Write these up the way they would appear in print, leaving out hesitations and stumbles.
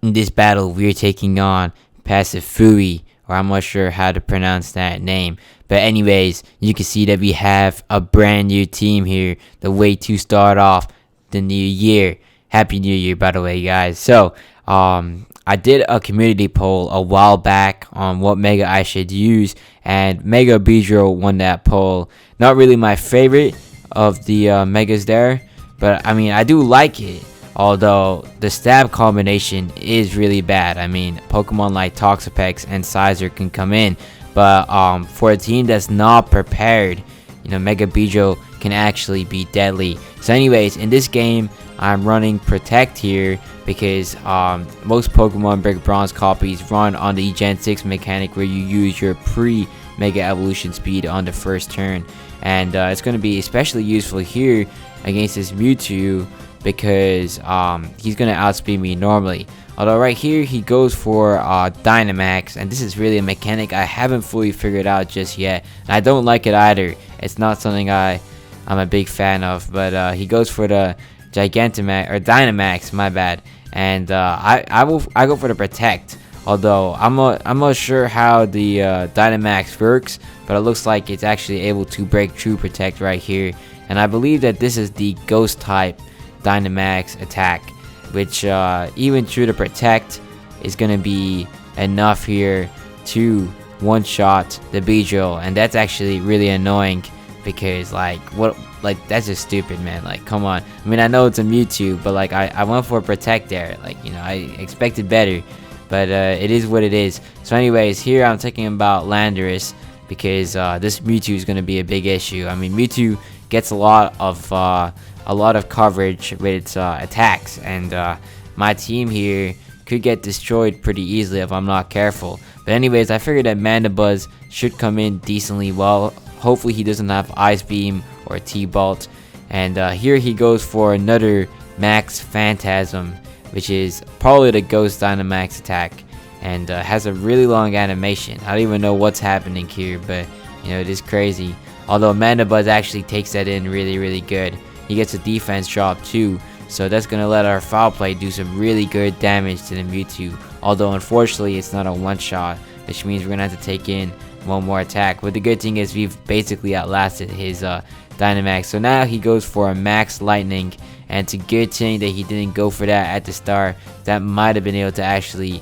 In this battle, we're taking on Passive Fury, or I'm not sure how to pronounce that name. But anyways, you can see that we have a brand new team here, the way to start off the new year. Happy New Year, by the way, guys. So, I did a community poll a while back on what Mega I should use, and Mega Beedrill won that poll. Not really my favorite of the Megas there, but I mean, I do like it. Although the stab combination is really bad. I mean, Pokemon like Toxapex and Scizor can come in, but for a team that's not prepared, Mega Beedrill can actually be deadly. So anyways, in this game, I'm running Protect here because most Pokemon Brick Bronze copies run on the Gen 6 mechanic where you use your pre-Mega Evolution speed on the first turn. And it's going to be especially useful here against this Mewtwo, because he's gonna outspeed me normally. Although right here he goes for Dynamax, and this is really a mechanic I haven't fully figured out just yet, and I don't like it either. It's not something I'm a big fan of, but he goes for the Gigantamax or Dynamax, my bad, and I go for the Protect. Although I'm not sure how the Dynamax works, but it looks like it's actually able to break True Protect right here, and I believe that this is the Ghost type Dynamax attack, which even through the Protect is gonna be enough here to one-shot the Beedrill, and that's actually really annoying because that's just stupid, man. Like, come on. I mean, I know it's a Mewtwo, but like I went for a Protect there. Like, I expected better, but it is what it is. So anyways, here I'm talking about Landorus because this Mewtwo is gonna be a big issue. I mean, Mewtwo gets a lot of coverage with its attacks, and my team here could get destroyed pretty easily if I'm not careful. But anyways, I figured that Mandibuzz should come in decently well. Hopefully he doesn't have Ice Beam or T-Bolt, and here he goes for another Max Phantasm, which is probably the Ghost Dynamax attack, and has a really long animation. I don't even know what's happening here, but it is crazy. Although Mandibuzz actually takes that in really good. He gets a defense drop too, so that's going to let our Foul Play do some really good damage to the Mewtwo. Although unfortunately it's not a one-shot, which means we're going to have to take in one more attack. But the good thing is we've basically outlasted his Dynamax. So now he goes for a Max Lightning, and it's a good thing that he didn't go for that at the start. That might have been able to actually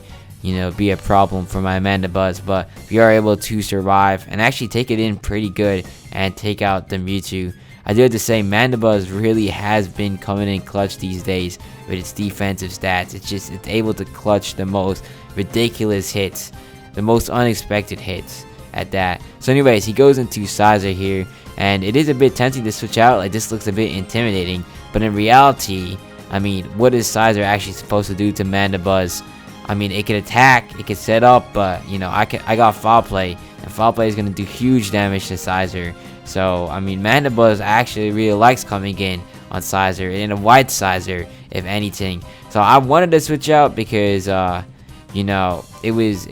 be a problem for my Mandibuzz, but we are able to survive and actually take it in pretty good and take out the Mewtwo. I do have to say, Mandibuzz really has been coming in clutch these days with its defensive stats. It's able to clutch the most ridiculous hits, the most unexpected hits at that. So anyways, he goes into Scizor here, and it is a bit tempting to switch out. Like, this looks a bit intimidating, but in reality, I mean, what is Scizor actually supposed to do to Mandibuzz? I mean, it can attack, it can set up, but I got Foul Play, and Foul Play is gonna do huge damage to Scizor. So I mean, Mandibuzz actually really likes coming in on Scizor, in a white Scizor, if anything. So I wanted to switch out because it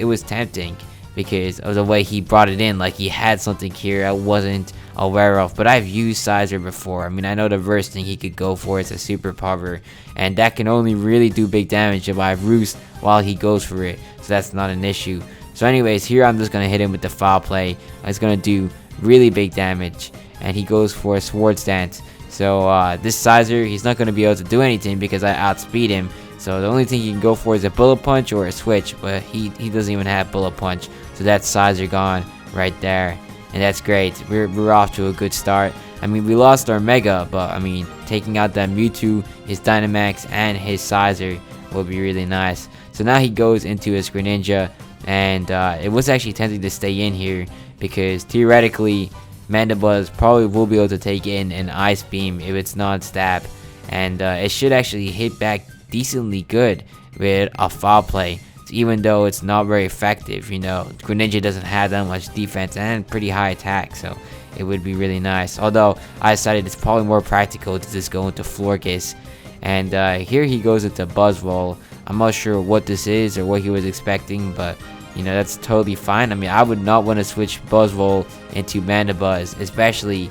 was tempting because of the way he brought it in. Like, he had something here I wasn't aware of, but I've used Scizor before. I mean, I know the worst thing he could go for is a Super Power, and that can only really do big damage if I Roost while he goes for it, so that's not an issue. So anyways, here I'm just gonna hit him with the Foul Play. It's gonna do really big damage, and he goes for a Swords Dance. So this Scizor, he's not gonna be able to do anything because I outspeed him. So the only thing he can go for is a Bullet Punch or a Switch, but he doesn't even have Bullet Punch. So that's Scizor gone right there, and that's great. We're off to a good start. I mean, we lost our Mega, but I mean, taking out that Mewtwo, his Dynamax, and his Scizor will be really nice. So now he goes into his Greninja, and it was actually tempting to stay in here because theoretically Mandibuzz probably will be able to take in an Ice Beam if it's non-stab, and it should actually hit back decently good with a Foul Play, even though it's not very effective. Greninja doesn't have that much defense and pretty high attack, so it would be really nice. Although I decided it's probably more practical to just go into Florges, and here he goes into Buzzwole. I'm not sure what this is or what he was expecting, but that's totally fine. I mean, I would not want to switch Buzzwole into Mandibuzz, especially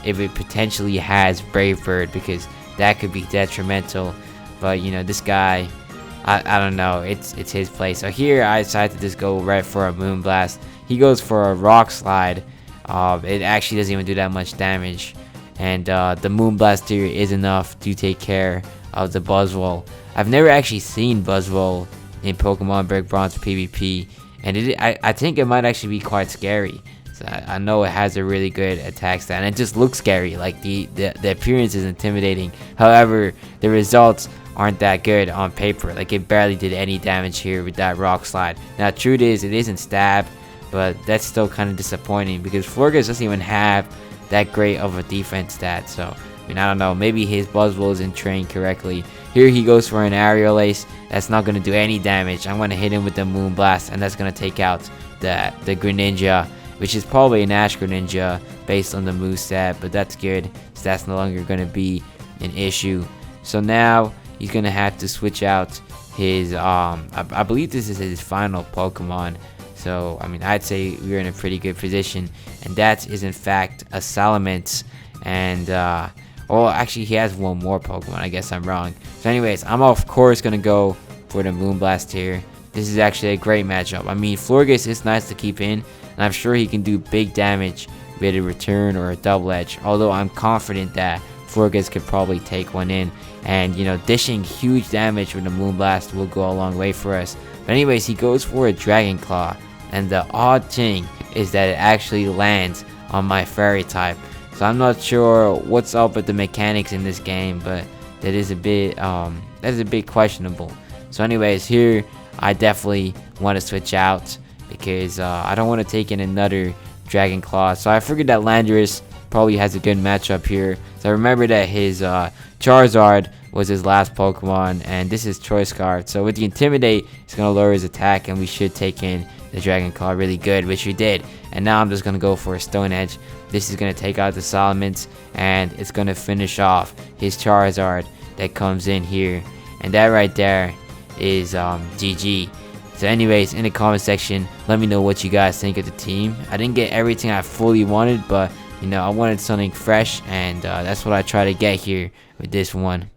if it potentially has Brave Bird, because that could be detrimental. But this guy, I don't know. It's his play. So here I decided to just go right for a Moonblast. He goes for a Rock Slide. It actually doesn't even do that much damage, and the Moonblast here is enough to take care of the Buzzwole. I've never actually seen Buzzwole in Pokemon Brick Bronze PvP, and I think it might actually be quite scary. So I know it has a really good attack stat, and it just looks scary. Like the appearance is intimidating. However, the results aren't that good on paper. Like it barely did any damage here with that Rock Slide. Now, truth is, it isn't stab, but that's still kind of disappointing because Florges doesn't even have that great of a defense stat. So I mean, I don't know. Maybe his Buzzwole isn't trained correctly. Here he goes for an Aerial Ace. That's not going to do any damage. I'm going to hit him with the Moonblast, and that's going to take out the Greninja, which is probably an Ash Greninja based on the moveset, but that's good. So that's no longer going to be an issue. So now he's going to have to switch out his, I believe this is his final Pokemon. So, I mean, I'd say we're in a pretty good position. And that is, in fact, a Salamence. And, well, actually, he has one more Pokemon. I guess I'm wrong. So, anyways, I'm, of course, going to go for the Moonblast here. This is actually a great matchup. I mean, Florges is nice to keep in. And I'm sure he can do big damage with a return or a double edge. Although, I'm confident that Florges could probably take one in. And, you know, dishing huge damage with the Moonblast will go a long way for us. But anyways, he goes for a Dragon Claw. And the odd thing is that it actually lands on my Fairy type. So I'm not sure what's up with the mechanics in this game, but that is a bit questionable. So anyways, here I definitely want to switch out because I don't want to take in another Dragon Claw. So I figured that Landorus probably has a good matchup here. So I remember that his Charizard was his last Pokemon, and this is Choice Scarf. So with the Intimidate, it's going to lower his attack, and we should take in the Dragon Claw really good, which we did. And now I'm just going to go for a Stone Edge. This is going to take out the Salamence, and it's going to finish off his Charizard that comes in here. And that right there is GG. So anyways, in the comment section, let me know what you guys think of the team. I didn't get everything I fully wanted, but you know, I wanted something fresh, and that's what I try to get here with this one.